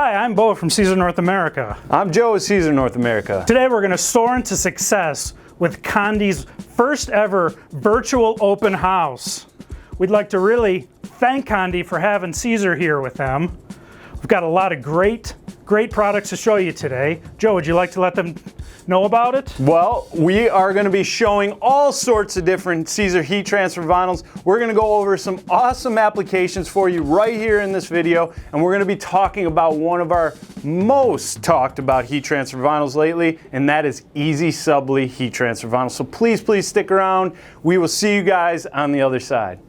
Hi, I'm Bo from Siser North America. I'm Joe with Siser North America. Today we're going to soar into success with Condé's first ever virtual open house. We'd like to really thank Condé for having Siser here with them. We've got a lot of great products to show you today. Joe, would you like to let them know about it? Well, we are going to be showing all sorts of different Siser heat transfer vinyls. We're going to go over some awesome applications for you right here in this video, and we're going to be talking about one of our most talked about heat transfer vinyls lately, and that is Easy Subly heat transfer vinyl. So please stick around. We will see you guys on the other side.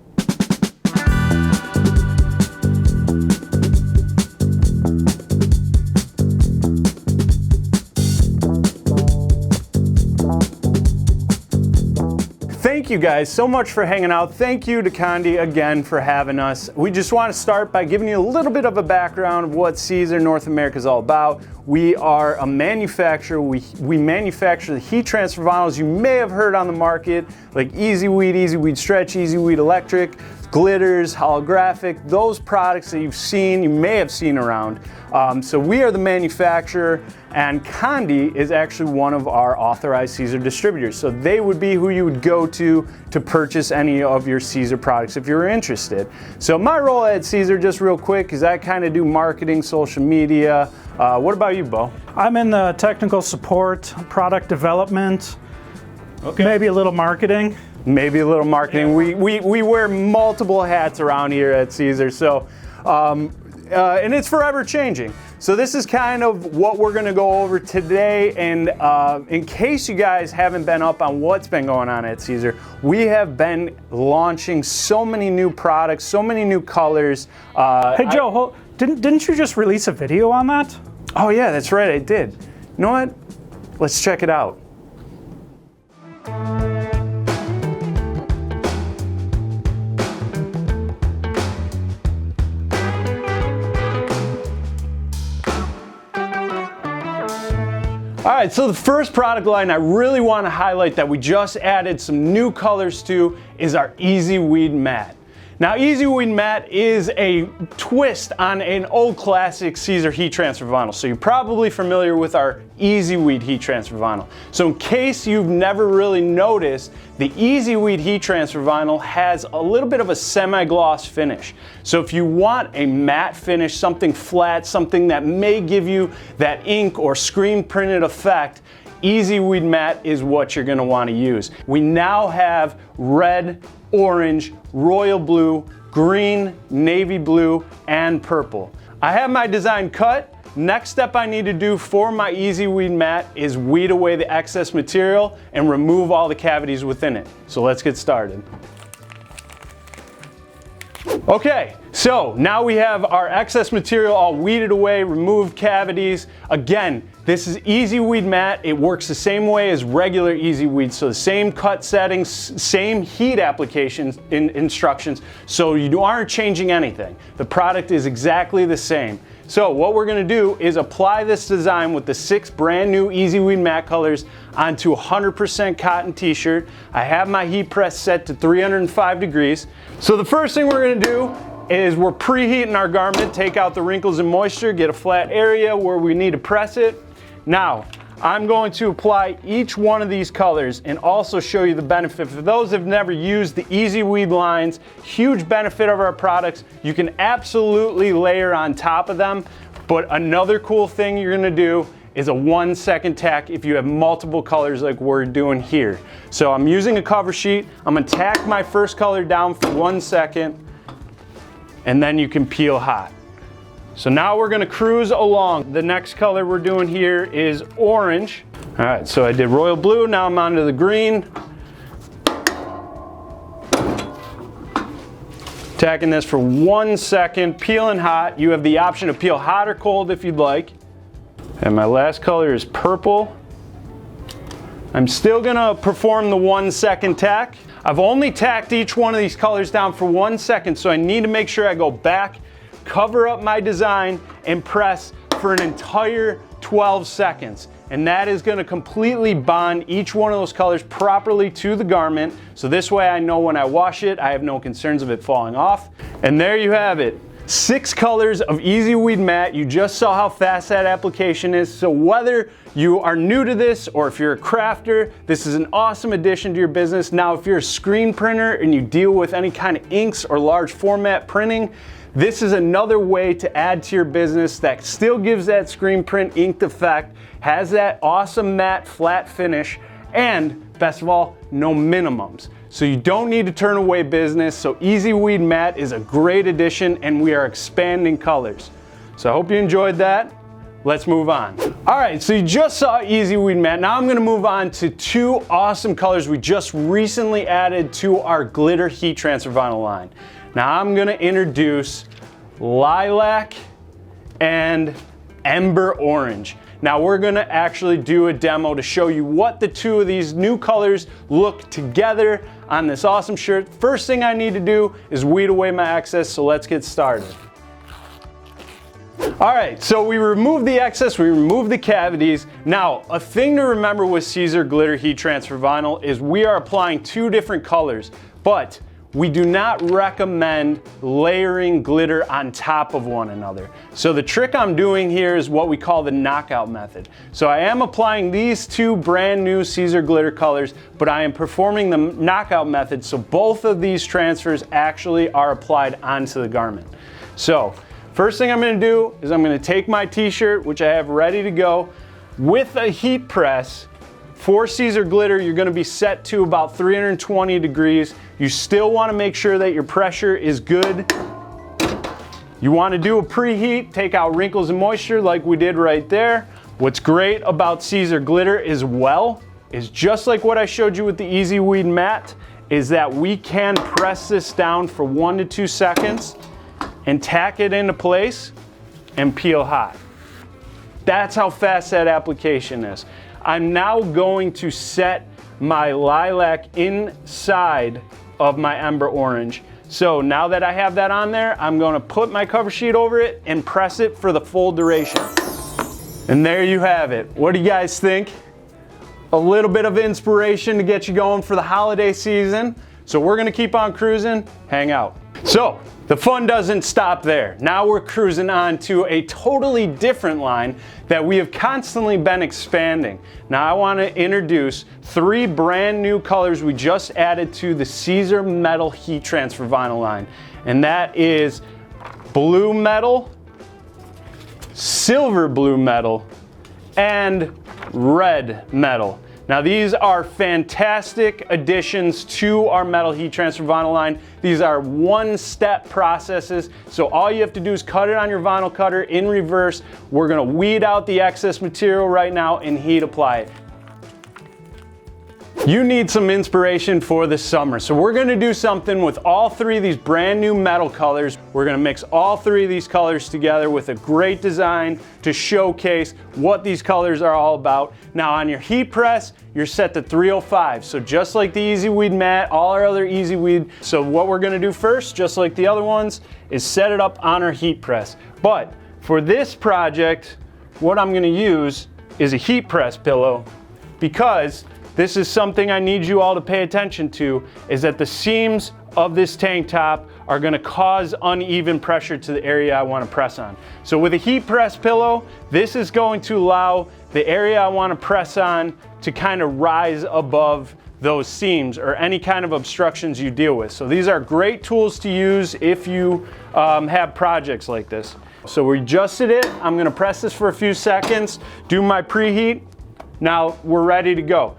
Thank you guys so much for hanging out. Thank you to Condé again for having us. We just want to start by giving you a little bit of a background of what Siser North America is all about. We are a manufacturer. We manufacture the heat transfer vinyls you may have heard on the market, like Easy Weed Stretch, Easy Weed Electric, glitters, holographic, those products that you may have seen around. So we are the manufacturer, and Condé is actually one of our authorized Siser distributors. So they would be who you would go to purchase any of your Siser products if you're interested. So my role at Siser, just real quick, is I kind of do marketing, social media. What about you, Bo? I'm in the technical support, product development, maybe a little marketing. Maybe a little marketing. Yeah. We wear multiple hats around here at Siser, so and it's forever changing. So this is kind of what we're going to go over today, and in case you guys haven't been up on what's been going on at Siser, we have been launching so many new products, so many new colors. Hey Joe, didn't you just release a video on that? Oh yeah, that's right, I did. You know what? Let's check it out. All right, so the first product line I really want to highlight that we just added some new colors to is our Easy Weed Matte. Now, Easy Weed Matte is a twist on an old classic Siser heat transfer vinyl. So you're probably familiar with our Easy Weed heat transfer vinyl. So in case you've never really noticed, the Easy Weed heat transfer vinyl has a little bit of a semi-gloss finish. So if you want a matte finish, something flat, something that may give you that ink or screen printed effect, Easy Weed Matte is what you're gonna wanna use. We now have red, orange, royal blue, green, navy blue, and purple. I have my design cut. Next step I need to do for my Easy Weed Matte is weed away the excess material and remove all the cavities within it. So let's get started. Okay, so now we have our excess material all weeded away, removed cavities. Again, this is Easy Weed Matte. It works the same way as regular Easy Weed, so the same cut settings, same heat application instructions, so you aren't changing anything. The product is exactly the same. So what we're gonna do is apply this design with the 6 brand new Easy Weed Matte colors onto a 100% cotton t-shirt. I have my heat press set to 305 degrees. So the first thing we're gonna do is we're preheating our garment, take out the wrinkles and moisture, get a flat area where we need to press it. Now, I'm going to apply each one of these colors and also show you the benefit. For those that have never used the Easy Weed lines, huge benefit of our products. You can absolutely layer on top of them, but another cool thing you're gonna do is a 1-second tack if you have multiple colors like we're doing here. So I'm using a cover sheet. I'm gonna tack my first color down for 1 second, and then you can peel hot. So now we're gonna cruise along. The next color we're doing here is orange. All right, so I did royal blue, now I'm onto the green. Tacking this for 1 second, peeling hot. You have the option to peel hot or cold if you'd like. And my last color is purple. I'm still gonna perform the 1-second tack. I've only tacked each one of these colors down for 1 second, so I need to make sure I go back, cover up my design, and press for an entire 12 seconds. And that is gonna completely bond each one of those colors properly to the garment. So this way I know when I wash it, I have no concerns of it falling off. And there you have it. 6 colors of Easy Weed Matte. You just saw how fast that application is. So whether you are new to this or if you're a crafter, this is an awesome addition to your business. Now, if you're a screen printer and you deal with any kind of inks or large format printing, this is another way to add to your business that still gives that screen print inked effect, has that awesome matte flat finish, and best of all, no minimums. So you don't need to turn away business. So Easy Weed Matte is a great addition, and we are expanding colors. So I hope you enjoyed that. Let's move on. All right, so you just saw Easy Weed Matte. Now I'm gonna move on to 2 awesome colors we just recently added to our glitter heat transfer vinyl line. Now I'm gonna introduce Lilac and Ember Orange. Now we're gonna actually do a demo to show you what the 2 of these new colors look together on this awesome shirt. First thing I need to do is weed away my excess, so let's get started. All right, so we removed the excess, we removed the cavities. Now, a thing to remember with Siser Glitter Heat Transfer Vinyl is we are applying 2 different colors, but we do not recommend layering glitter on top of one another. So the trick I'm doing here is what we call the knockout method. So I am applying these 2 brand new Siser glitter colors, but I am performing the knockout method, so both of these transfers actually are applied onto the garment. So first thing I'm gonna do is I'm gonna take my t-shirt, which I have ready to go, with a heat press. For Siser glitter, you're gonna be set to about 320 degrees. You still wanna make sure that your pressure is good. You wanna do a preheat, take out wrinkles and moisture like we did right there. What's great about Siser glitter as well is just like what I showed you with the Easy Weed Matte, is that we can press this down for 1 to 2 seconds and tack it into place and peel hot. That's how fast that application is. I'm now going to set my lilac inside of my Ember Orange. So now that I have that on there, I'm gonna put my cover sheet over it and press it for the full duration. And there you have it. What do you guys think? A little bit of inspiration to get you going for the holiday season. So we're gonna keep on cruising, hang out. So the fun doesn't stop there. Now we're cruising on to a totally different line that we have constantly been expanding. Now I want to introduce 3 brand new colors we just added to the Siser Metal Heat Transfer Vinyl line. And that is Blue Metal, Silver Blue Metal, and Red Metal. Now these are fantastic additions to our metal heat transfer vinyl line. These are 1-step processes. So all you have to do is cut it on your vinyl cutter in reverse. We're gonna weed out the excess material right now and heat apply it. You need some inspiration for the summer. So we're gonna do something with all 3 of these brand new metal colors. We're gonna mix all 3 of these colors together with a great design to showcase what these colors are all about. Now on your heat press, you're set to 305. So just like the Easy Weed Matte, all our other Easy Weed. So what we're gonna do first, just like the other ones, is set it up on our heat press. But for this project, what I'm gonna use is a heat press pillow, because this is something I need you all to pay attention to, is that the seams of this tank top are gonna cause uneven pressure to the area I wanna press on. So with a heat press pillow, this is going to allow the area I wanna press on to kind of rise above those seams or any kind of obstructions you deal with. So these are great tools to use if you have projects like this. So we adjusted it. I'm gonna press this for a few seconds, do my preheat. Now we're ready to go.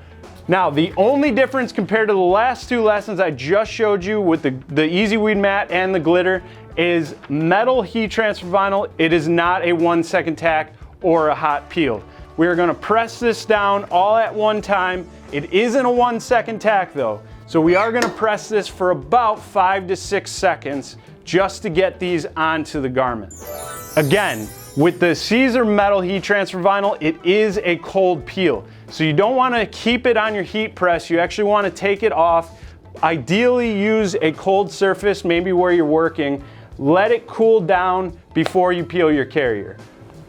Now, the only difference compared to the last 2 lessons I just showed you with the Easy Weed Matte and the glitter is metal heat transfer vinyl. It is not a 1-second tack or a hot peel. We are gonna press this down all at one time. It isn't a 1-second tack though. So we are gonna press this for about 5 to 6 seconds just to get these onto the garment. Again, with the Siser Metal Heat Transfer Vinyl, it is a cold peel. So you don't want to keep it on your heat press. You actually want to take it off. Ideally use a cold surface, maybe where you're working. Let it cool down before you peel your carrier.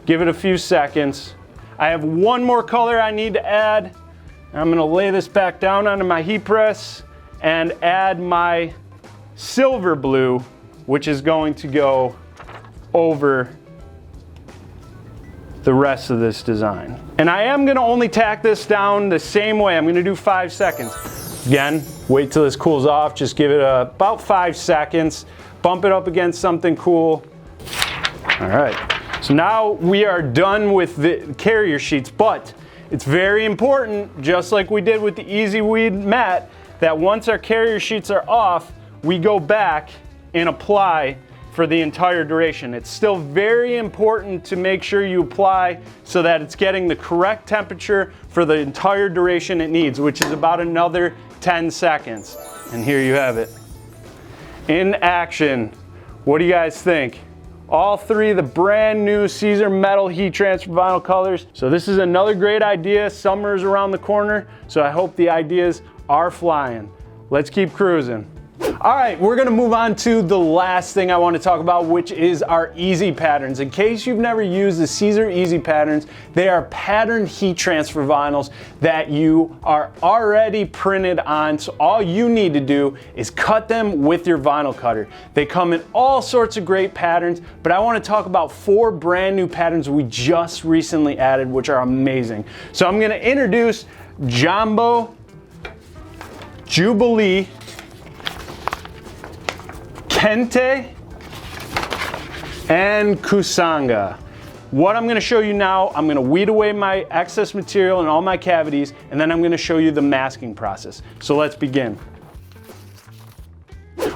Give it a few seconds. I have one more color I need to add. I'm going to lay this back down onto my heat press and add my silver blue, which is going to go over the rest of this design. And I am gonna only tack this down the same way. I'm gonna do 5 seconds. Again, wait till this cools off. Just give it about 5 seconds. Bump it up against something cool. All right, so now we are done with the carrier sheets, but it's very important, just like we did with the Easy Weed mat, that once our carrier sheets are off, we go back and apply for the entire duration. It's still very important to make sure you apply so that it's getting the correct temperature for the entire duration it needs, which is about another 10 seconds. And here you have it in action. What do you guys think? All three of the brand new Siser metal heat transfer vinyl colors. So this is another great idea. Summer's around the corner, so I hope the ideas are flying. Let's keep cruising. All right, we're gonna move on to the last thing I want to talk about, which is our easy patterns. In case you've never used the Siser easy patterns, they are patterned heat transfer vinyls that you are already printed on. So all you need to do is cut them with your vinyl cutter. They come in all sorts of great patterns, but I want to talk about 4 brand new patterns we just recently added, which are amazing. So I'm gonna introduce Jumbo, Jubilee, Kente, and Kusanga. What I'm gonna show you now, I'm gonna weed away my excess material and all my cavities, and then I'm gonna show you the masking process. So let's begin.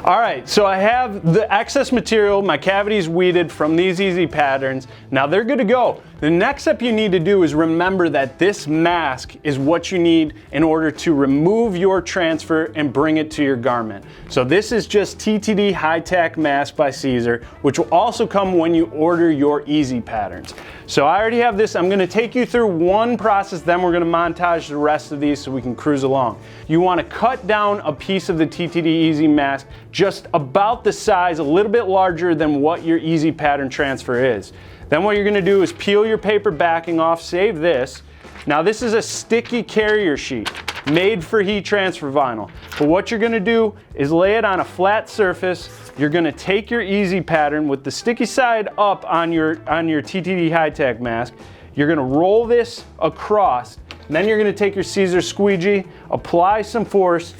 All right, so I have the excess material, my cavities weeded from these easy patterns. Now they're good to go. The next step you need to do is remember that this mask is what you need in order to remove your transfer and bring it to your garment. So this is just TTD High Tack Mask by Siser, which will also come when you order your easy patterns. So I already have this. I'm gonna take you through one process, then we're gonna montage the rest of these so we can cruise along. You wanna cut down a piece of the TTD Easy Mask just about the size, a little bit larger than what your easy pattern transfer is. Then what you're gonna do is peel your paper backing off, save this. Now this is a sticky carrier sheet made for heat transfer vinyl. But what you're gonna do is lay it on a flat surface. You're gonna take your easy pattern with the sticky side up on your TTD High Tack mask. You're gonna roll this across. Then you're gonna take your Siser squeegee, apply some force,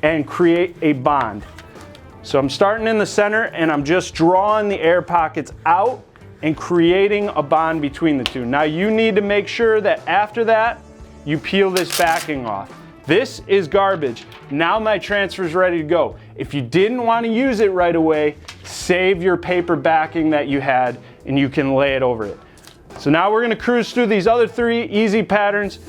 and create a bond. So I'm starting in the center and I'm just drawing the air pockets out and creating a bond between the two. Now you need to make sure that after that, you peel this backing off. This is garbage. Now my transfer is ready to go. If you didn't want to use it right away, save your paper backing that you had and you can lay it over it. So now we're gonna cruise through these other 3 easy patterns.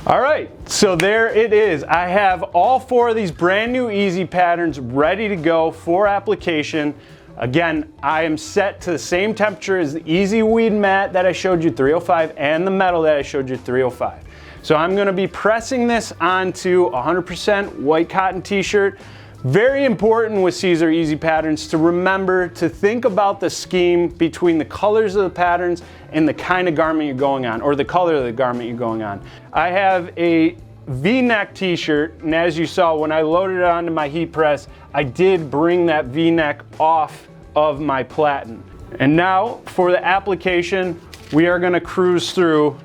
All right, so there it is. I have all 4 of these brand new easy patterns ready to go for application. Again, I am set to the same temperature as the Easy Weed mat that I showed you, 305, and the metal that I showed you, 305. So I'm gonna be pressing this onto a 100% white cotton t-shirt. Very important with Siser Easy Patterns to remember to think about the scheme between the colors of the patterns and the kind of garment you're going on, or the color of the garment you're going on. I have a V-neck t-shirt, and as you saw when I loaded it onto my heat press, I did bring that V-neck off of my platen. And now for the application, we are gonna cruise through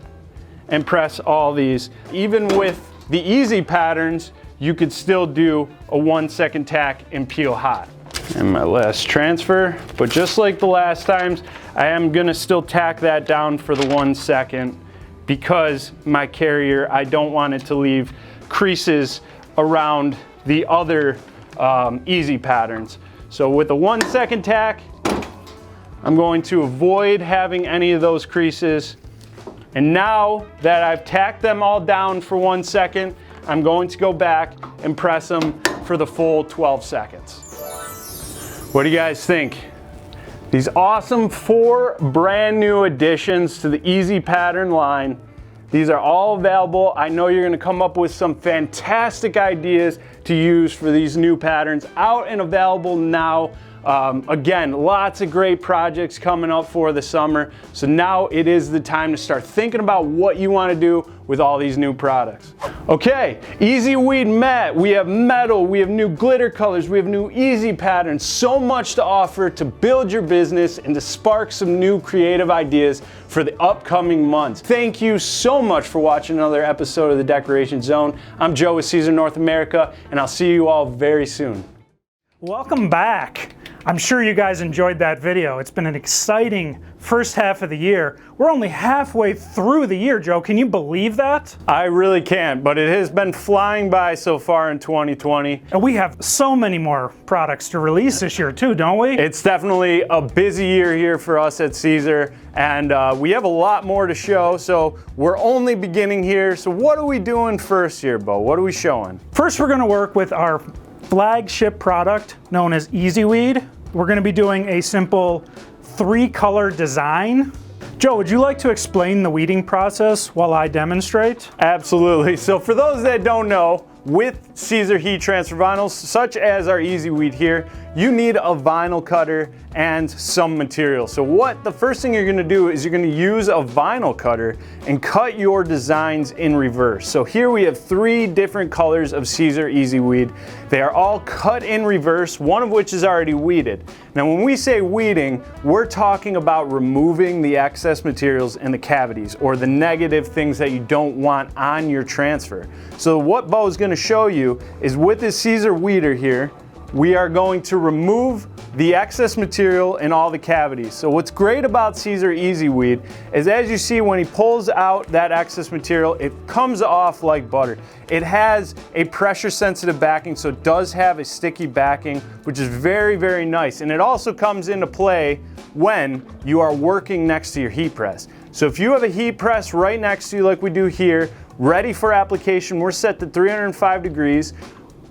and press all these. Even with the easy patterns, you could still do a 1-second tack and peel hot. And my last transfer, but just like the last times, I am gonna still tack that down for the 1 second because my carrier, I don't want it to leave creases around the other easy patterns. So with a 1-second tack, I'm going to avoid having any of those creases. And now that I've tacked them all down for 1 second, I'm going to go back and press them for the full 12 seconds. What do you guys think? These awesome 4 brand new additions to the Easy Pattern line. These are all available. I know you're gonna come up with some fantastic ideas to use for these new patterns, out and available now. Again, lots of great projects coming up for the summer. So now it is the time to start thinking about what you want to do with all these new products. Okay, Easy Weed Matte. We have metal, we have new glitter colors, we have new easy patterns, so much to offer to build your business and to spark some new creative ideas for the upcoming months. Thank you so much for watching another episode of the Decoration Zone. I'm Joe with Siser North America, and I'll see you all very soon. Welcome back. I'm sure you guys enjoyed that video. It's been an exciting first half of the year. We're only halfway through the year, Joe. Can you believe that? I really can't, but it has been flying by so far in 2020. And we have so many more products to release this year too, don't we? It's definitely a busy year here for us at Siser, and we have a lot more to show, so we're only beginning here. So what are we doing first here, Bo? What are we showing? First, we're going to work with our flagship product known as Easy Weed. We're going to be doing a simple 3-color design. Joe, would you like to explain the weeding process while I demonstrate? Absolutely. So for those that don't know, with Siser heat transfer vinyls, such as our Easy Weed here, you need a vinyl cutter and some material. So the first thing you're gonna do is you're gonna use a vinyl cutter and cut your designs in reverse. So here we have 3 different colors of Siser Easy Weed. They are all cut in reverse, one of which is already weeded. Now when we say weeding, we're talking about removing the excess materials in the cavities or the negative things that you don't want on your transfer. So what Bo is going to show you is with this Siser weeder here, we are going to remove the excess material in all the cavities. So what's great about Siser Easy Weed is, as you see, when he pulls out that excess material, it comes off like butter. It has a pressure sensitive backing, so it does have a sticky backing, which is very, very nice. And it also comes into play when you are working next to your heat press. So if you have a heat press right next to you like we do here, ready for application, we're set to 305 degrees.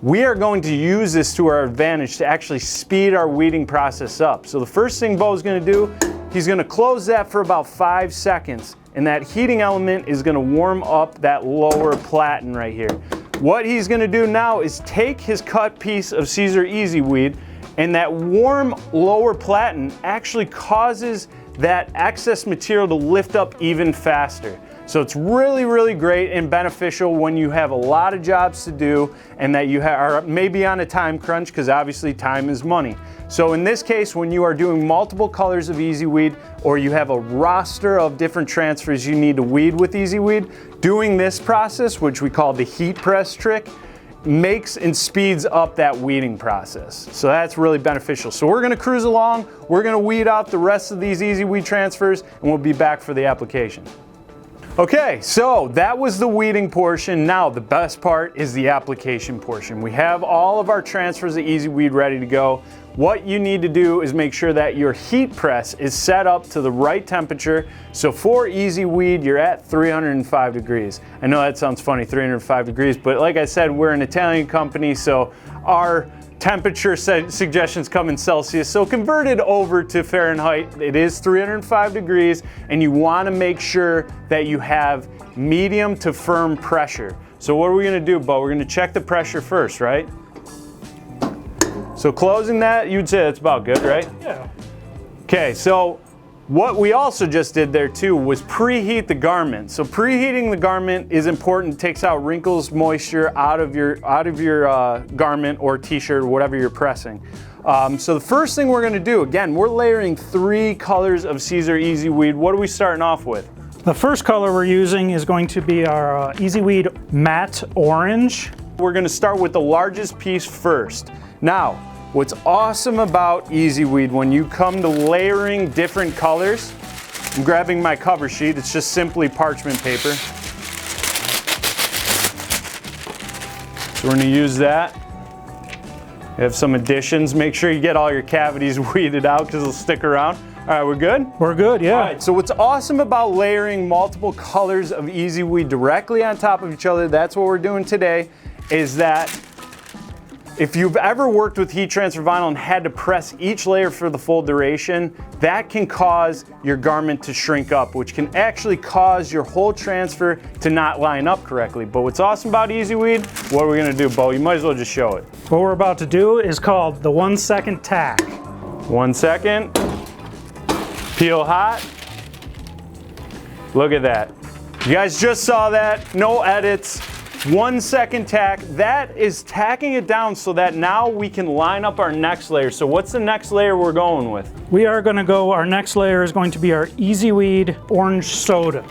We are going to use this to our advantage to actually speed our weeding process up. So the first thing Bo is going to do, he's going to close that for about 5 seconds, and that heating element is going to warm up that lower platen right here. What he's going to do now is take his cut piece of Siser Easy Weed, and that warm lower platen actually causes that excess material to lift up even faster. So it's really, really great and beneficial when you have a lot of jobs to do and that you are maybe on a time crunch, because obviously time is money. So in this case, when you are doing multiple colors of Easy Weed, or you have a roster of different transfers you need to weed with Easy Weed, doing this process, which we call the heat press trick, makes and speeds up that weeding process. So that's really beneficial. So we're going to cruise along, we're going to weed out the rest of these Easy Weed transfers, and we'll be back for the application. Okay, so that was the weeding portion. Now the best part is the application portion. We have all of our transfers of Easy Weed ready to go. What you need to do is make sure that your heat press is set up to the right temperature. So for Easy Weed, you're at 305 degrees. I know that sounds funny, 305 degrees, but like I said, we're an Italian company, so our temperature suggestions come in Celsius. So converted over to Fahrenheit, it is 305 degrees, and you want to make sure that you have medium to firm pressure. So what are we going to do, Bo? We're going to check the pressure first, right? So closing that, you'd say that's about good, right? Yeah. Okay, so what we also just did there too was preheat the garment. So preheating the garment is important. It takes out wrinkles, moisture out of your garment or t-shirt or whatever you're pressing. So the first thing we're going to do, again, we're layering 3 colors of Siser Easy Weed. What are we starting off with? The first color we're using is going to be our Easy Weed Matte Orange. We're going to start with the largest piece first. Now, what's awesome about Easy Weed when you come to layering different colors, I'm grabbing my cover sheet, it's just simply parchment paper. So we're going to use that. We have some additions. Make sure you get all your cavities weeded out because they'll stick around. All right, we're good? We're good, yeah. All right, so what's awesome about layering multiple colors of Easy Weed directly on top of each other, that's what we're doing today, is that if you've ever worked with heat transfer vinyl and had to press each layer for the full duration, that can cause your garment to shrink up, which can actually cause your whole transfer to not line up correctly. But what's awesome about Easy Weed, what are we gonna do, Bo? You might as well just show it. What we're about to do is called the 1-second tack. 1 second, peel hot. Look at that. You guys just saw that, no edits. 1 second tack. That is tacking it down so that now we can line up our next layer. So what's the next layer we're going with? We are going to go, our next layer is going to be our Easy Weed Orange Soda.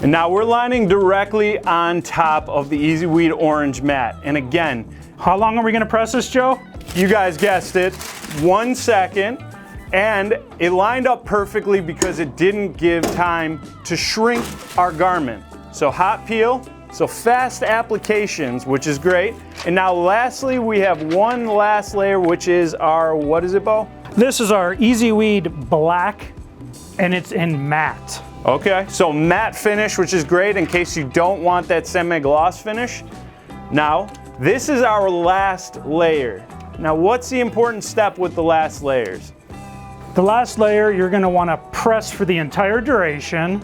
And now we're lining directly on top of the Easy Weed Orange mat. And again, how long are we going to press this, Joe? You guys guessed it, 1 second. And it lined up perfectly because it didn't give time to shrink our garment. So hot peel, so fast applications, which is great. And now lastly, we have one last layer, which is our, what is it, Bo? This is our Easy Weed Black, and it's in matte. Okay, so matte finish, which is great in case you don't want that semi-gloss finish. Now, this is our last layer. Now, what's the important step with the last layers? The last layer, you're going to want to press for the entire duration,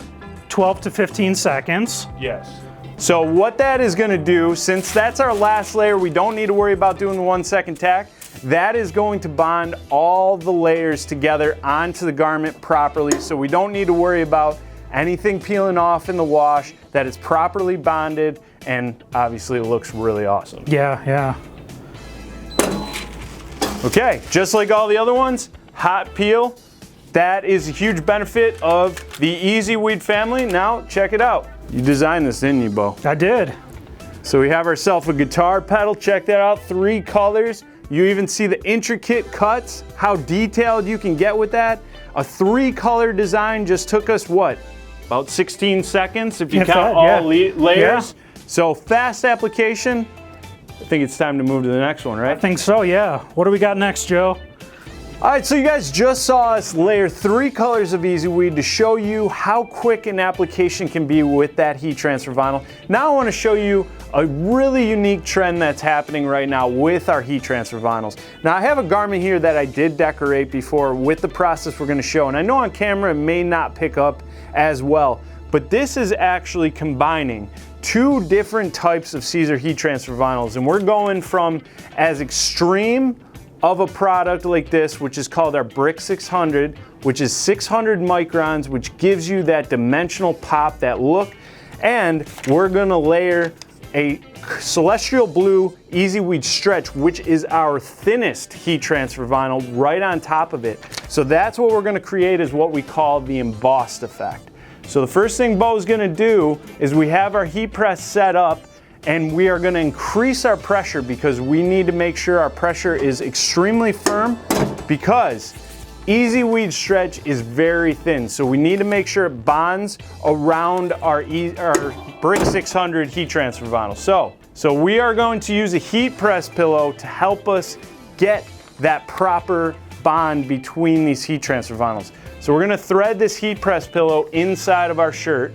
12 to 15 seconds. Yes. So what that is going to do, since that's our last layer, we don't need to worry about doing the 1 second tack. That is going to bond all the layers together onto the garment properly, so we don't need to worry about anything peeling off in the wash. That is properly bonded, and obviously it looks really awesome. Yeah, yeah. Okay, just like all the other ones, hot peel. That is a huge benefit of the Easy Weed family. Now, check it out. You designed this, didn't you, Bo? I did. So we have ourselves a guitar pedal. Check that out, 3 colors. You even see the intricate cuts, how detailed you can get with that. A 3-color design just took us, what, about 16 seconds if you count all layers? Yeah. So fast application. I think it's time to move to the next one, right? I think so, yeah. What do we got next, Joe? All right, so you guys just saw us layer 3 colors of Easy Weed to show you how quick an application can be with that heat transfer vinyl. Now I want to show you a really unique trend that's happening right now with our heat transfer vinyls. Now I have a garment here that I did decorate before with the process we're going to show, and I know on camera it may not pick up as well, but this is actually combining 2 different types of Siser heat transfer vinyls, and we're going from as extreme of a product like this, which is called our Brick 600, which is 600 microns, which gives you that dimensional pop, that look. And we're gonna layer a celestial blue Easy Weed Stretch, which is our thinnest heat transfer vinyl, right on top of it. So that's what we're gonna create, is what we call the embossed effect. So the first thing Bo's gonna do is we have our heat press set up, and we are going to increase our pressure because we need to make sure our pressure is extremely firm, because Easy Weed Stretch is very thin. So we need to make sure it bonds around our Brick 600 heat transfer vinyl. So we are going to use a heat press pillow to help us get that proper bond between these heat transfer vinyls. So we're going to thread this heat press pillow inside of our shirt.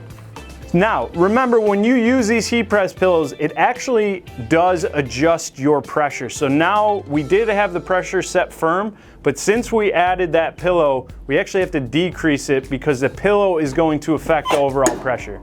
Now, remember, when you use these heat press pillows, it actually does adjust your pressure. So now we did have the pressure set firm, but since we added that pillow, we actually have to decrease it because the pillow is going to affect the overall pressure.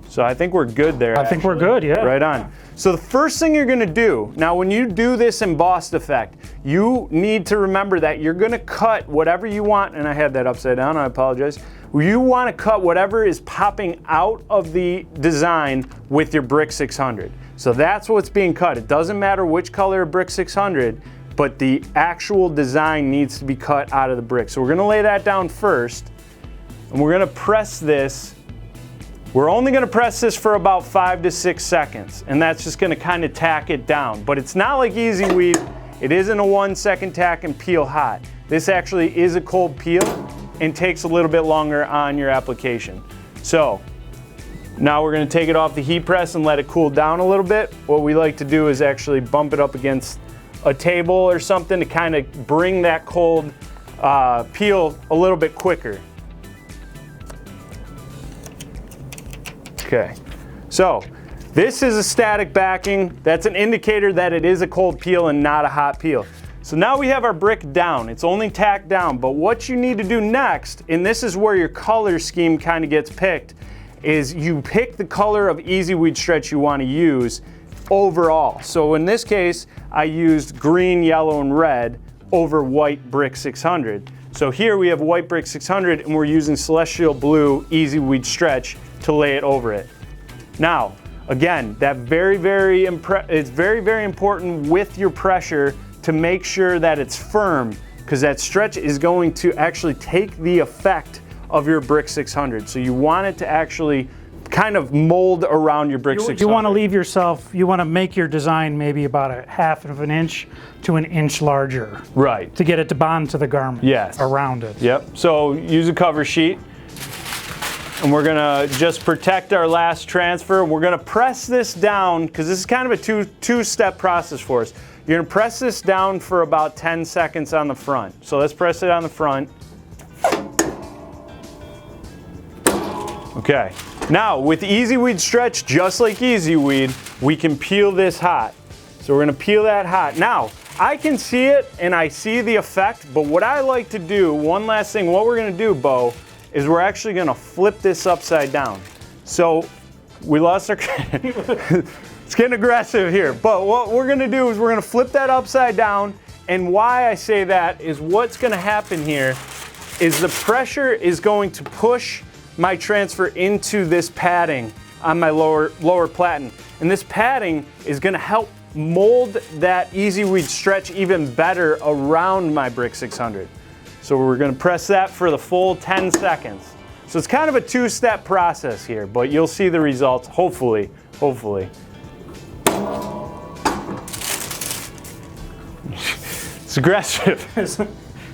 So I think we're good there. I think we're good, yeah. Right on. So the first thing you're gonna do, now when you do this embossed effect, you need to remember that you're gonna cut whatever you want, and I had that upside down, I apologize. You wanna cut whatever is popping out of the design with your Brick 600. So that's what's being cut. It doesn't matter which color of Brick 600, but the actual design needs to be cut out of the brick. So we're gonna lay that down first, and we're gonna press this. We're only gonna press this for about 5 to 6 seconds, and that's just gonna kind of tack it down. But it's not like Easy Weed. It isn't a 1 second tack and peel hot. This actually is a cold peel and takes a little bit longer on your application. So now we're gonna take it off the heat press and let it cool down a little bit. What we like to do is actually bump it up against a table or something to kind of bring that cold peel a little bit quicker. Okay, so this is a static backing. That's an indicator that it is a cold peel and not a hot peel. So now we have our brick down. It's only tacked down, but what you need to do next, and this is where your color scheme kind of gets picked, is you pick the color of Easy Weed Stretch you want to use overall. So in this case, I used green, yellow, and red over white Brick 600. So here we have white Brick 600, and we're using celestial blue Easy Weed Stretch to lay it over it. Now, again, that it's very, very important with your pressure to make sure that it's firm, because that stretch is going to actually take the effect of your Brick 600. So you want it to actually kind of mold around your Brick 600. You want to leave yourself, you want to make your design maybe about a half of an inch to an inch larger. Right. To get it to bond to the garment. Yes. Around it. Yep. So use a cover sheet. And we're gonna just protect our last transfer. We're gonna press this down, because this is kind of a two-step process for us. You're gonna press this down for about 10 seconds on the front. So let's press it on the front. Okay. Now, with Easy Weed Stretch, just like Easy Weed, we can peel this hot. So we're gonna peel that hot. Now, I can see it and I see the effect, but what I like to do, one last thing, what we're gonna do, Bo, is we're actually gonna flip this upside down. So we lost our, it's getting aggressive here, but what we're gonna do is we're gonna flip that upside down, and why I say that is what's gonna happen here is the pressure is going to push my transfer into this padding on my lower platen. And this padding is gonna help mold that Easy Weed Stretch even better around my Brick 600. So we're gonna press that for the full 10 seconds. So it's kind of a two-step process here, but you'll see the results, hopefully. It's aggressive.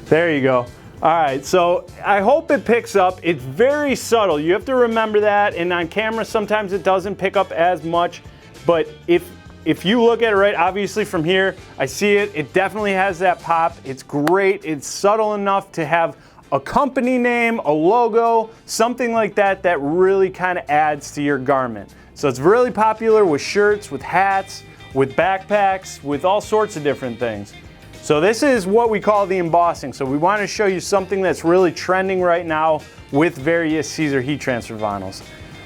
There you go. All right, so I hope it picks up. It's very subtle. You have to remember that, and on camera sometimes it doesn't pick up as much, but if you look at it right, obviously from here, I see it. It definitely has that pop. It's great. It's subtle enough to have a company name, a logo, something like that that really kind of adds to your garment. So it's really popular with shirts, with hats, with backpacks, with all sorts of different things. So this is what we call the embossing. So we want to show you something that's really trending right now with various Siser heat transfer vinyls.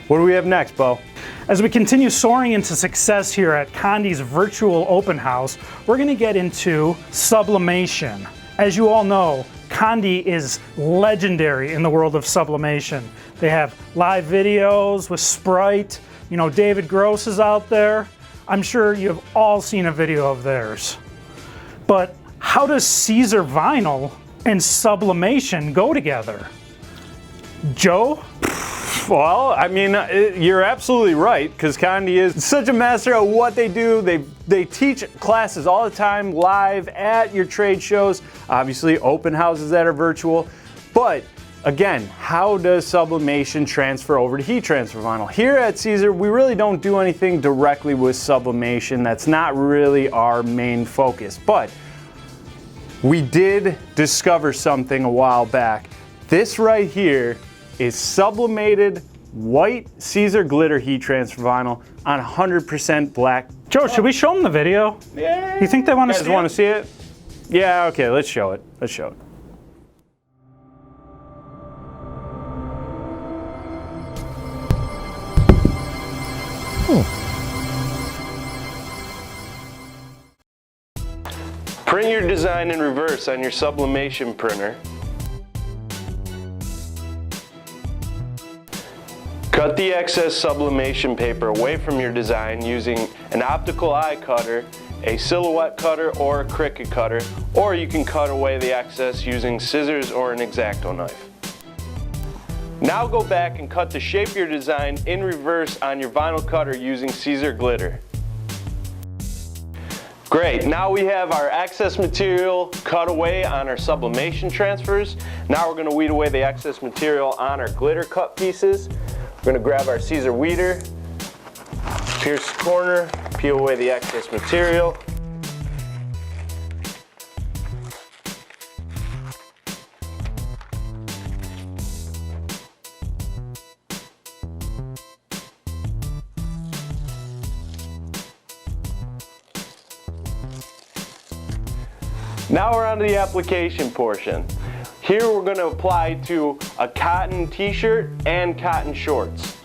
What do we have next, Bo? As we continue soaring into success here at Condé's virtual open house, we're going to get into sublimation. As you all know, Condé is legendary in the world of sublimation. They have live videos with Sprite. You know, David Gross is out there. I'm sure you've all seen a video of theirs. But how does Siser Vinyl and sublimation go together? Joe? Well, I mean, you're absolutely right, because Condé is such a master at what they do. They teach classes all the time, live at your trade shows, obviously open houses that are virtual. But again, how does sublimation transfer over to heat transfer vinyl? Here at Siser, we really don't do anything directly with sublimation. That's not really our main focus. But we did discover something a while back. This right here is sublimated white Siser glitter heat transfer vinyl on 100% black. Joe, should we show them the video? Yeah. You think they want to see it? You guys want to see it? Yeah, okay, let's show it. Let's show it. Print your design in reverse on your sublimation printer. Cut the excess sublimation paper away from your design using an optical eye cutter, a silhouette cutter, or a Cricut cutter, or you can cut away the excess using scissors or an X-Acto knife. Now go back and cut the shape of your design in reverse on your vinyl cutter using Siser glitter. Great, now we have our excess material cut away on our sublimation transfers. Now we're going to weed away the excess material on our glitter cut pieces. We're going to grab our Siser weeder, pierce the corner, peel away the excess material. Now we're on to the application portion. Here we're going to apply to a cotton t-shirt and cotton shorts.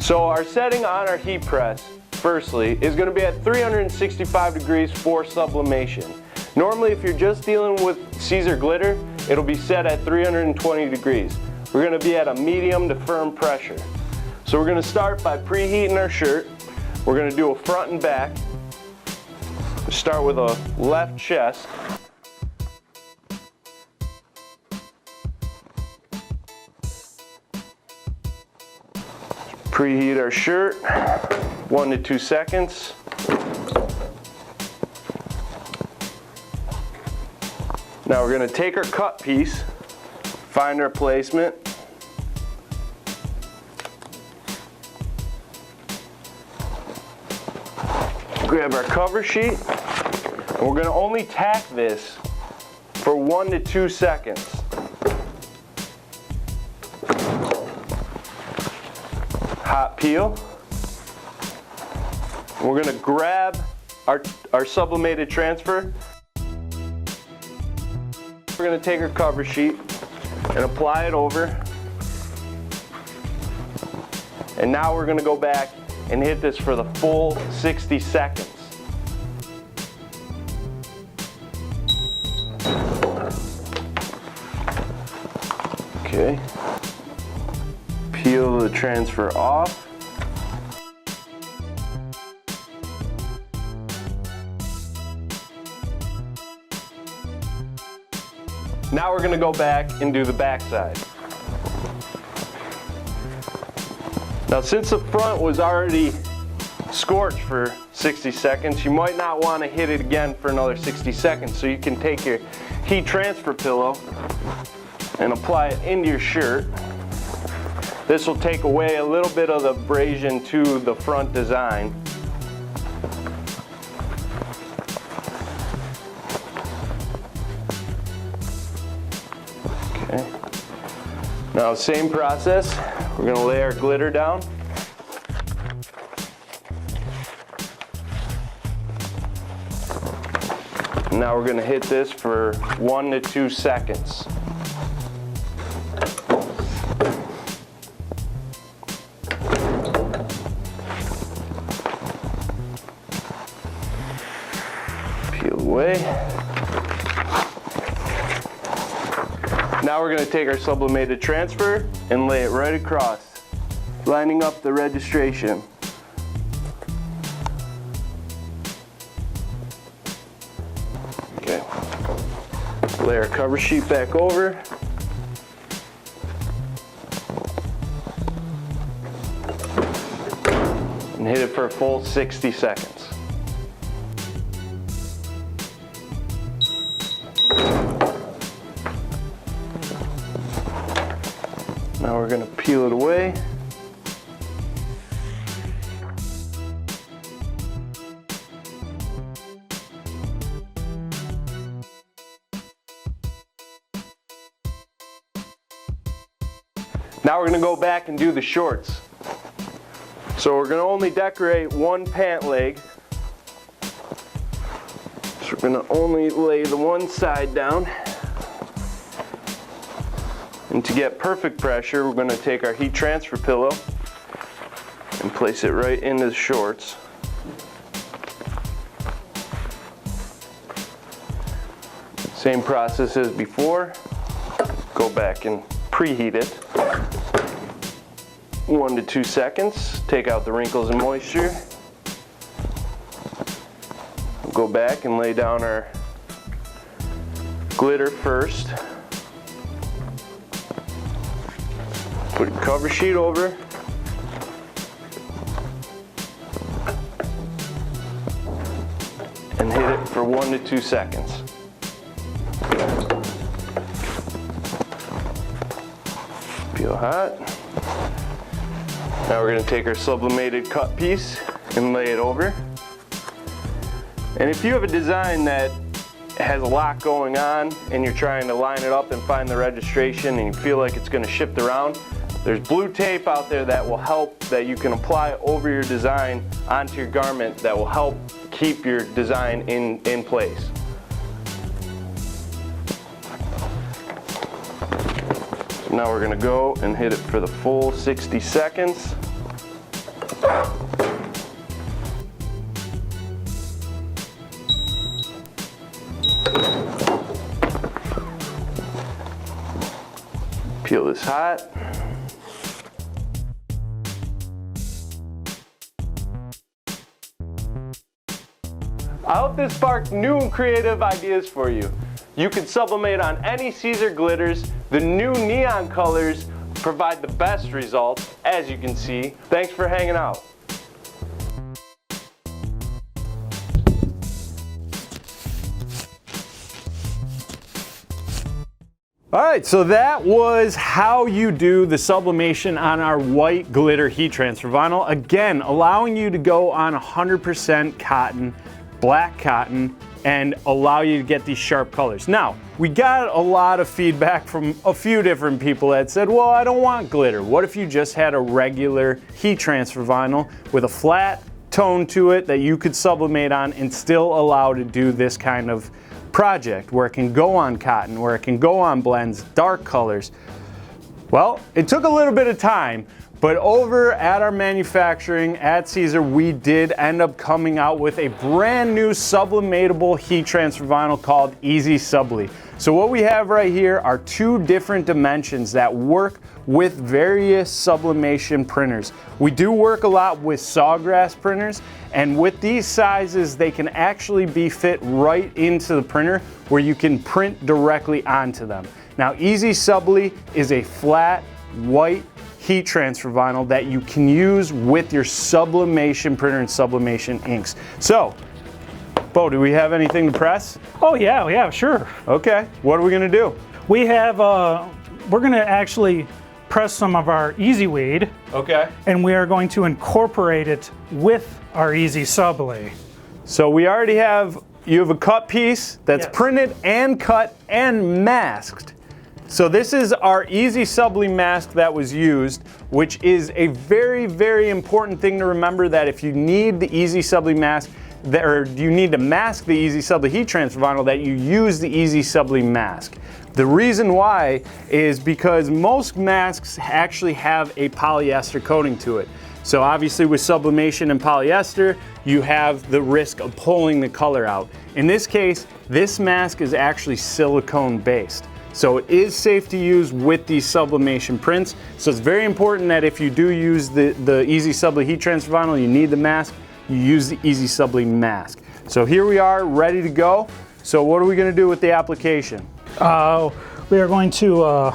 So our setting on our heat press, firstly, is going to be at 365 degrees for sublimation. Normally if you're just dealing with Siser glitter, it'll be set at 320 degrees. We're going to be at a medium to firm pressure. So we're going to start by preheating our shirt. We're going to do a front and back. Start with a left chest. Preheat our shirt, 1 to 2 seconds. Now we're going to take our cut piece, find our placement. Grab our cover sheet, and we're going to only tack this for 1 to 2 seconds. Hot peel. We're going to grab our sublimated transfer. We're going to take our cover sheet and apply it over. And now we're going to go back and hit this for the full 60 seconds. Okay. Peel the transfer off. Now we're going to go back and do the back side. Now since the front was already scorched for 60 seconds, you might not want to hit it again for another 60 seconds. So you can take your heat transfer pillow and apply it into your shirt. This will take away a little bit of the abrasion to the front design. Okay. Now same process, we're going to lay our glitter down. Now we're going to hit this for 1 to 2 seconds. Peel away. Now we're going to take our sublimated transfer and lay it right across, lining up the registration. Okay. Lay our cover sheet back over. And hit it for a full 60 seconds. Now we're going to peel it away. Now we're going to go back and do the shorts. So we're going to only decorate one pant leg. So we're going to only lay the one side down. And to get perfect pressure, we're going to take our heat transfer pillow and place it right into the shorts. Same process as before. Go back and preheat it. 1 to 2 seconds. Take out the wrinkles and moisture. We'll go back and lay down our glitter first. Put a cover sheet over. And hit it for 1 to 2 seconds. Peel hot. Now we're going to take our sublimated cut piece and lay it over. And if you have a design that has a lot going on and you're trying to line it up and find the registration and you feel like it's going to shift around, there's blue tape out there that will help, that you can apply over your design onto your garment, that will help keep your design in place. So now we're going to go and hit it for the full 60 seconds. Peel this hot. I hope this sparked new and creative ideas for you. You can sublimate on any Siser glitters. The new neon colors provide the best results, as you can see. Thanks for hanging out. All right, so that was how you do the sublimation on our white glitter heat transfer vinyl. Again, allowing you to go on 100% cotton, black cotton, and allow you to get these sharp colors. Now, we got a lot of feedback from a few different people that said, well, I don't want glitter. What if you just had a regular heat transfer vinyl with a flat tone to it that you could sublimate on and still allow to do this kind of project where it can go on cotton, where it can go on blends, dark colors? Well, it took a little bit of time, but over at our manufacturing at Siser, we did end up coming out with a brand new sublimatable heat transfer vinyl called Easy Subli. So what we have right here are two different dimensions that work with various sublimation printers. We do work a lot with sawgrass printers, and with these sizes, they can actually be fit right into the printer where you can print directly onto them. Now, Easy Subli is a flat, white heat transfer vinyl that you can use with your sublimation printer and sublimation inks. So, Bo, do we have anything to press? Oh yeah, sure. Okay, what are we gonna do? We have, we're gonna actually press some of our Easy Weed, Okay. and we are going to incorporate it with our Easy Subli. So we already have, you have a cut piece that's Yes. printed and cut and masked. So this is our Easy Subli mask that was used, which is a very, very important thing to remember, that if you need the Easy Subli mask, or you need to mask the Easy Subli heat transfer vinyl, that you use the Easy Subli mask. The reason why is because most masks actually have a polyester coating to it. So obviously with sublimation and polyester, you have the risk of pulling the color out. In this case, this mask is actually silicone based. So it is safe to use with these sublimation prints. So it's very important that if you do use the Easy Subli heat transfer vinyl, you need the mask, you use the Easy Subli mask. So here we are, ready to go. So what are we gonna do with the application? We are going to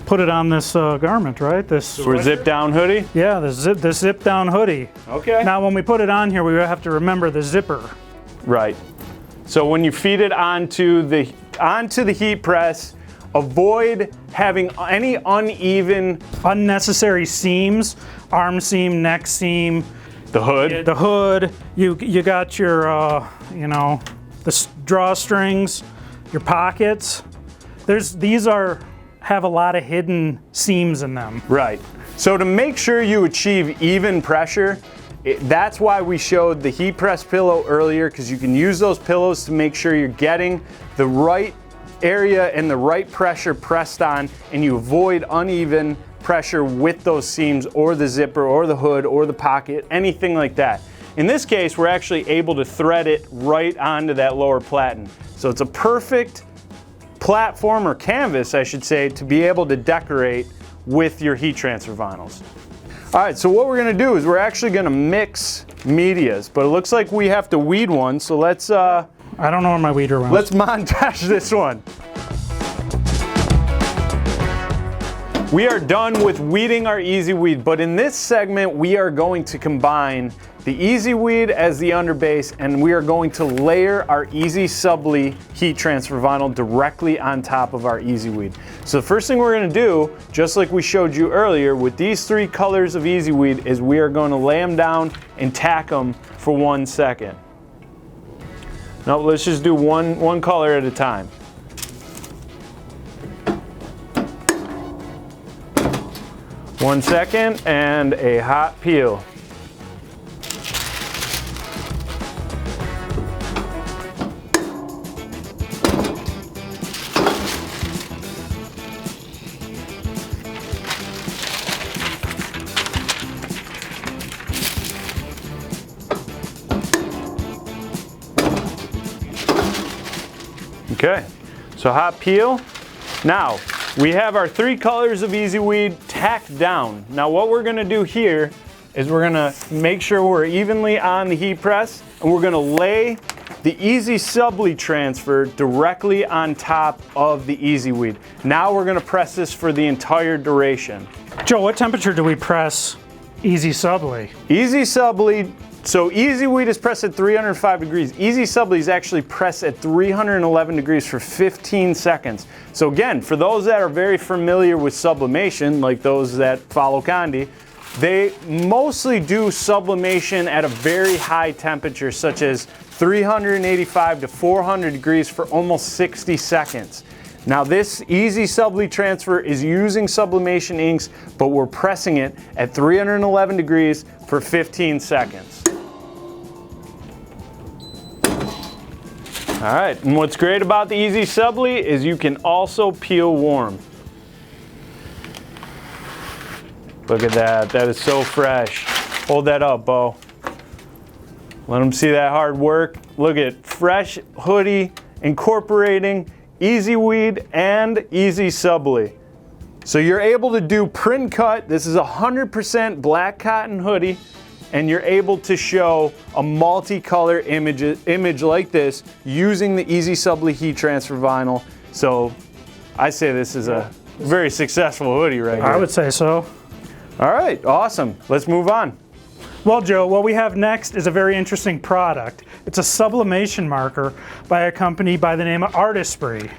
put it on this garment, right? This For a zip down hoodie? Yeah, the zip down hoodie. Okay. Now when we put it on here, we have to remember the zipper. Right. So when you feed it onto the heat press, avoid having any Unnecessary seams, arm seam, neck seam. the hood. The hood, you got your, you know, the drawstrings, your pockets. These have a lot of hidden seams in them. Right. So to make sure you achieve even pressure, that's why we showed the heat press pillow earlier, because you can use those pillows to make sure you're getting the right area and the right pressure pressed on, and you avoid uneven pressure with those seams or the zipper or the hood or the pocket, anything like that. In this case, we're actually able to thread it right onto that lower platen. So it's a perfect platform, or canvas I should say, to be able to decorate with your heat transfer vinyls. All right, so what we're gonna do is we're actually gonna mix medias, but it looks like we have to weed one, so let's I don't know where my weeder went. let's montage this one. We are done with weeding our Easy Weed, but in this segment we are going to combine the Easy Weed as the underbase, and we are going to layer our Easy Subli heat transfer vinyl directly on top of our Easy Weed. So the first thing we're going to do, just like we showed you earlier with these three colors of Easy Weed, is we are going to lay them down and tack them for 1 second. No, let's just do one color at a time. One second, and a hot peel. Okay, so hot peel. Now, we have our three colors of Easy Weed tacked down. Now what we're gonna do here is we're gonna make sure we're evenly on the heat press, and we're gonna lay the Easy Subly transfer directly on top of the Easy Weed. Now we're gonna press this for the entire duration. Joe, what temperature do we press Easy Subly? Easy Subly, so Easy Weed is pressed at 305 degrees. Easy Subly is actually pressed at 311 degrees for 15 seconds. So again, for those that are very familiar with sublimation, like those that follow Condé, they mostly do sublimation at a very high temperature, such as 385 to 400 degrees for almost 60 seconds. Now this Easy Subly transfer is using sublimation inks, but we're pressing it at 311 degrees for 15 seconds. All right, and what's great about the Easy Subly is you can also peel warm. Look at that, that is so fresh. Hold that up, Bo. Let them see that hard work. Look at fresh hoodie incorporating Easy Weed and Easy Subly. So you're able to do print cut. This is 100% black cotton hoodie, and you're able to show a multicolor image like this using the Easy Subly heat transfer vinyl. So I say this is a very successful hoodie right here. I would say so. All right, awesome. Let's move on. Well, Joe, what we have next is a very interesting product. It's a sublimation marker by a company by the name of Artistry.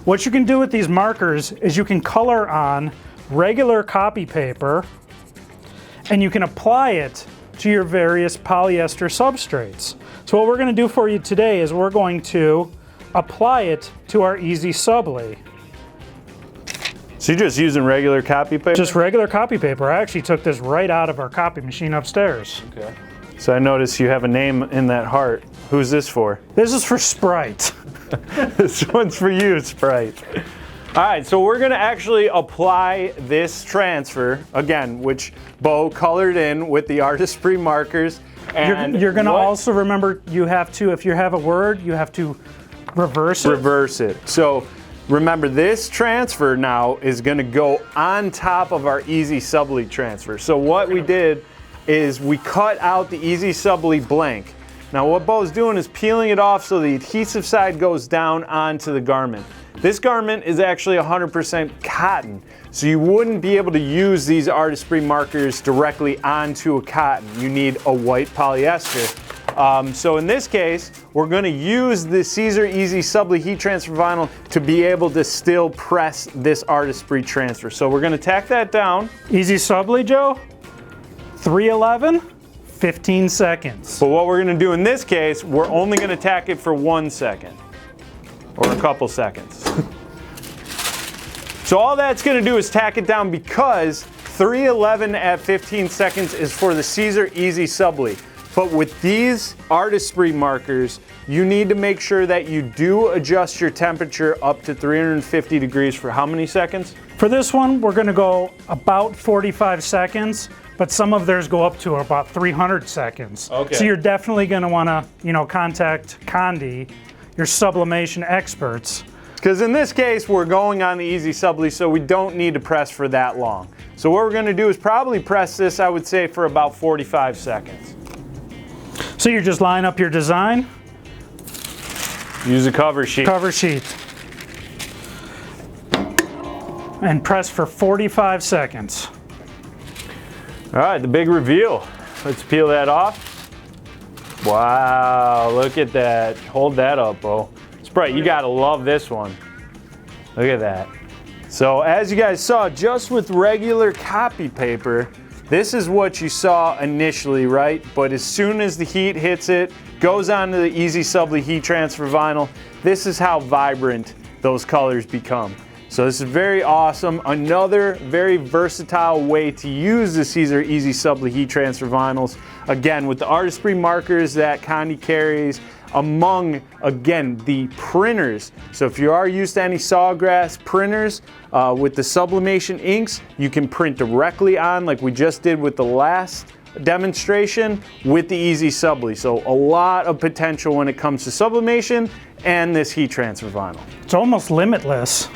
What you can do with these markers is you can color on regular copy paper and you can apply it to your various polyester substrates. So what we're going to do for you today is we're going to apply it to our Easy Subly. So you're just using regular copy paper? Just regular copy paper. I actually took this right out of our copy machine upstairs. Okay. So I notice you have a name in that heart. Who's this for? This is for Sprite. This one's for you, Sprite. All right, so we're gonna actually apply this transfer, again, which Bo colored in with the Artistry markers. And you're gonna also remember, you have to, if you have a word, you have to reverse it. Reverse it. So remember, this transfer now is gonna go on top of our Easy Subly transfer. So what we did is we cut out the Easy Subly blank. Now what Bo's doing is peeling it off so the adhesive side goes down onto the garment. This garment is actually 100% cotton, so you wouldn't be able to use these Artistry markers directly onto a cotton. You need a white polyester. So in this case, we're going to use the Siser Easy Subly heat transfer vinyl to be able to still press this Artistry transfer. So we're going to tack that down. Easy Subly, Joe, 311, 15 seconds. But what we're going to do in this case, we're only going to tack it for 1 second. Or a couple seconds. So all that's going to do is tack it down, because 311 at 15 seconds is for the Siser Easy Subly. But with these Artistry markers, you need to make sure that you do adjust your temperature up to 350 degrees for how many seconds? For this one, we're going to go about 45 seconds, but some of theirs go up to about 300 seconds. Okay. So you're definitely going to want to, contact Condé, your sublimation experts. Because in this case, we're going on the Easy Subly, so we don't need to press for that long. So what we're going to do is probably press this, I would say, for about 45 seconds. So you just line up your design. Use a cover sheet. Cover sheet. And press for 45 seconds. All right, the big reveal. Let's peel that off. Wow, look at that. Hold that up, Bo. Sprite, you gotta love this one. Look at that. So as you guys saw, just with regular copy paper, this is what you saw initially, right? But as soon as the heat hits it, goes onto the Easy Subly heat transfer vinyl, this is how vibrant those colors become. So this is very awesome. Another very versatile way to use the Siser Easy Subly heat transfer vinyls. Again, with the Artistry markers that Condé carries, among, again, the printers. So if you are used to any Sawgrass printers, with the sublimation inks, you can print directly on, like we just did with the last demonstration, with the Easy Subly. So a lot of potential when it comes to sublimation and this heat transfer vinyl. It's almost limitless.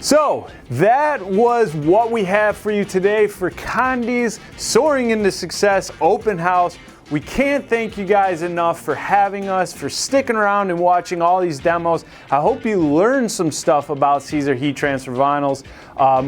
So that was what we have for you today for Condé's Soaring into Success open house. We can't thank you guys enough for having us, for sticking around and watching all these demos. I hope you learned some stuff about Siser heat transfer vinyls.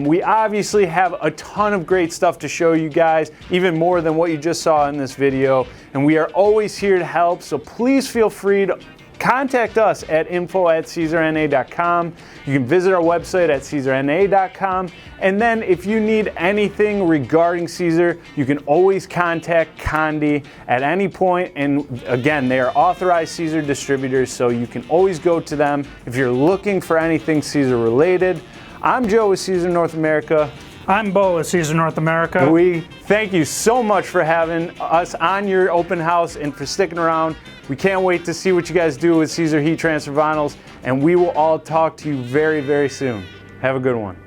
We obviously have a ton of great stuff to show you guys, even more than what you just saw in this video. And we are always here to help, so please feel free to contact us at info@siserna.com. You can visit our website at siserna.com. And then if you need anything regarding Siser, you can always contact Condé at any point. And again, they are authorized Siser distributors, so you can always go to them if you're looking for anything Siser related. I'm Joe with Siser North America. I'm Bo with Siser North America. We thank you so much for having us on your open house and for sticking around. We can't wait to see what you guys do with Siser heat transfer vinyls, and we will all talk to you very, very soon. Have a good one.